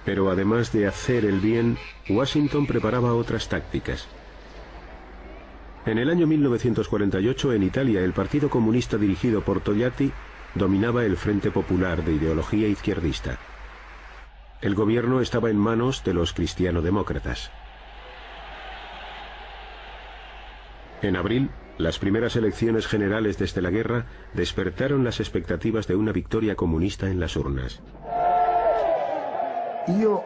Pero además de hacer el bien, Washington preparaba otras tácticas. En el año 1948, en Italia, el Partido Comunista dirigido por Togliatti dominaba el Frente Popular de ideología izquierdista. El gobierno estaba en manos de los cristiano-demócratas. En abril, las primeras elecciones generales desde la guerra despertaron las expectativas de una victoria comunista en las urnas. Yo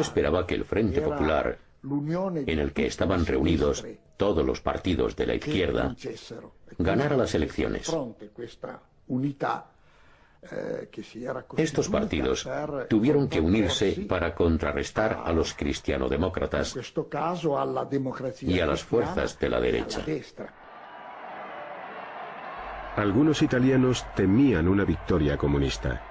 esperaba que el Frente Popular, en el que estaban reunidos todos los partidos de la izquierda, ganara las elecciones. Estos partidos tuvieron que unirse para contrarrestar a los cristianodemócratas y a las fuerzas de la derecha. Algunos italianos temían una victoria comunista.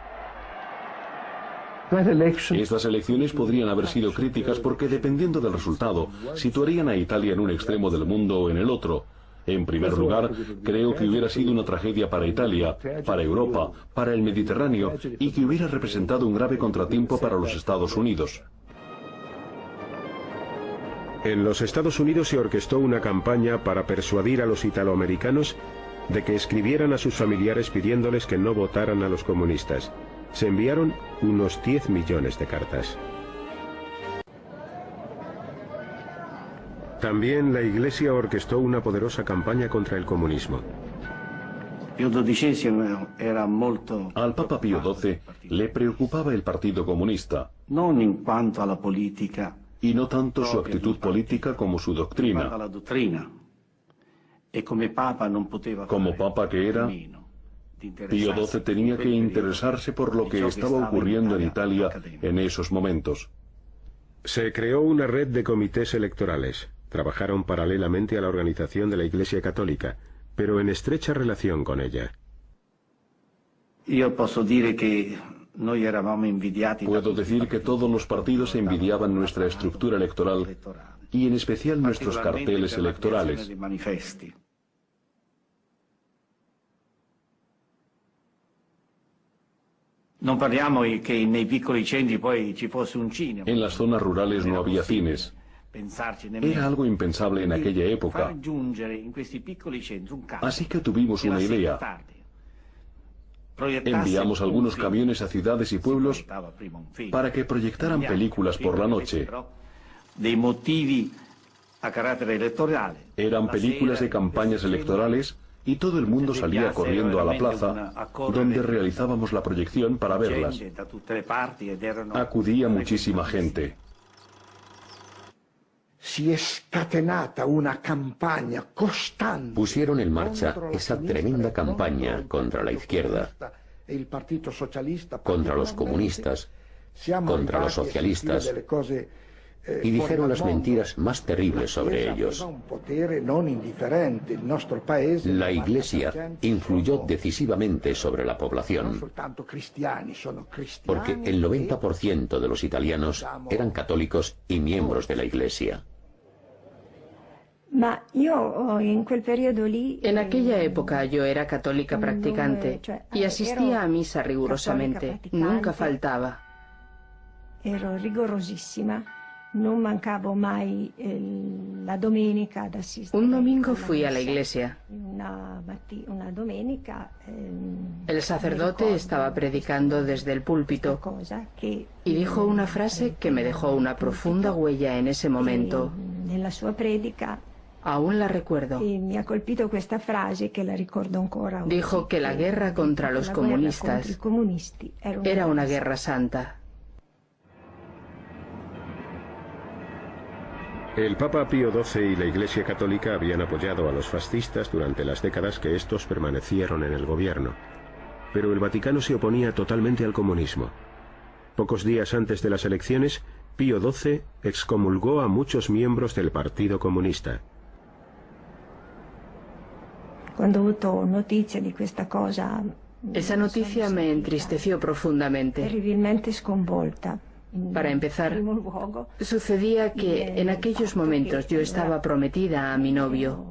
Estas elecciones podrían haber sido críticas porque, dependiendo del resultado, situarían a Italia en un extremo del mundo o en el otro. En primer lugar, creo que hubiera sido una tragedia para Italia, para Europa, para el Mediterráneo y que hubiera representado un grave contratiempo para los Estados Unidos. En los Estados Unidos se orquestó una campaña para persuadir a los italoamericanos de que escribieran a sus familiares pidiéndoles que no votaran a los comunistas. Se enviaron unos 10 millones de cartas. También la Iglesia orquestó una poderosa campaña contra el comunismo. Al Papa Pío XII le preocupaba el Partido Comunista, y no tanto su actitud política como su doctrina. Como Papa que era, Pío XII tenía que interesarse por lo que estaba ocurriendo en Italia en esos momentos. Se creó una red de comités electorales. Trabajaron paralelamente a la organización de la Iglesia Católica, pero en estrecha relación con ella. Puedo decir que todos los partidos envidiaban nuestra estructura electoral y en especial nuestros carteles electorales. En las zonas rurales no había cines. Era algo impensable en aquella época. Así que tuvimos una idea. Enviamos algunos camiones a ciudades y pueblos para que proyectaran películas por la noche. Eran películas de campañas electorales y todo el mundo salía corriendo a la plaza donde realizábamos la proyección para verlas. Acudía muchísima gente. Pusieron en marcha esa tremenda campaña contra la izquierda, contra los comunistas, contra los socialistas, y dijeron las mentiras más terribles sobre ellos. La Iglesia influyó decisivamente sobre la población, porque el 90% de los italianos eran católicos y miembros de la Iglesia. En aquella época yo era católica practicante y asistía a misa rigurosamente, nunca faltaba. Un domingo fui a la iglesia. El sacerdote estaba predicando desde el púlpito y dijo una frase que me dejó una profunda huella en ese momento. Aún la recuerdo. Dijo que la guerra contra los comunistas era una guerra santa. El Papa Pío XII y la Iglesia Católica habían apoyado a los fascistas durante las décadas que estos permanecieron en el gobierno. Pero el Vaticano se oponía totalmente al comunismo. Pocos días antes de las elecciones, Pío XII excomulgó a muchos miembros del Partido Comunista. Esa noticia me entristeció profundamente. Para empezar, sucedía que en aquellos momentos yo estaba prometida a mi novio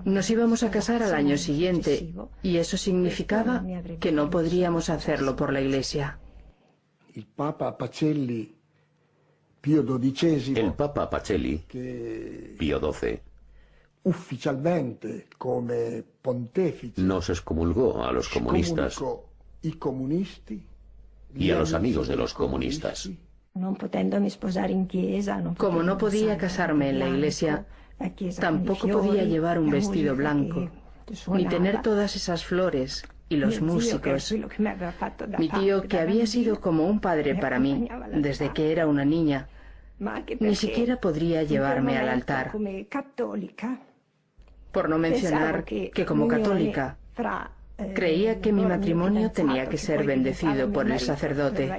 Nos íbamos a casar al año siguiente y eso significaba que no podríamos hacerlo por la Iglesia. El Papa Pacelli, Pío XII, nos excomulgó a los comunistas y a los amigos de los comunistas. Como no podía casarme en la iglesia, tampoco podía llevar un vestido blanco, ni tener todas esas flores y los músicos. Mi tío, que había sido como un padre para mí desde que era una niña, ni siquiera podría llevarme al altar. Por no mencionar que como católica creía que mi matrimonio tenía que ser bendecido por el sacerdote,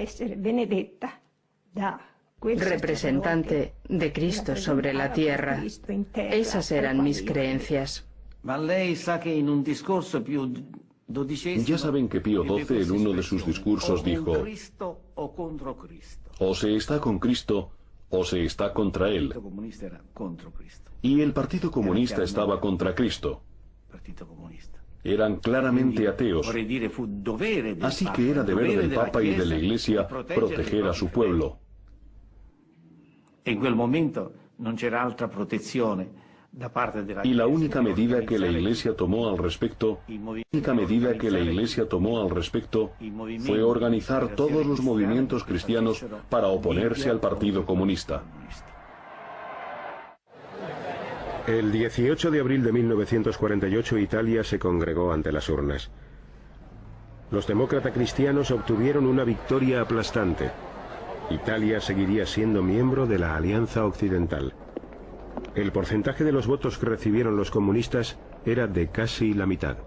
representante de Cristo sobre la tierra. Esas eran mis creencias. Ya saben que Pío XII en uno de sus discursos dijo: o se está con Cristo o se está contra él. Y el Partido Comunista estaba contra Cristo. Eran claramente ateos. Así que era deber del Papa y de la Iglesia proteger a su pueblo. Y la única medida que la Iglesia tomó al respecto, fue organizar todos los movimientos cristianos para oponerse al Partido Comunista. El 18 de abril de 1948 Italia se congregó ante las urnas. Los demócratas cristianos obtuvieron una victoria aplastante. Italia seguiría siendo miembro de la Alianza Occidental. El porcentaje de los votos que recibieron los comunistas era de casi la mitad.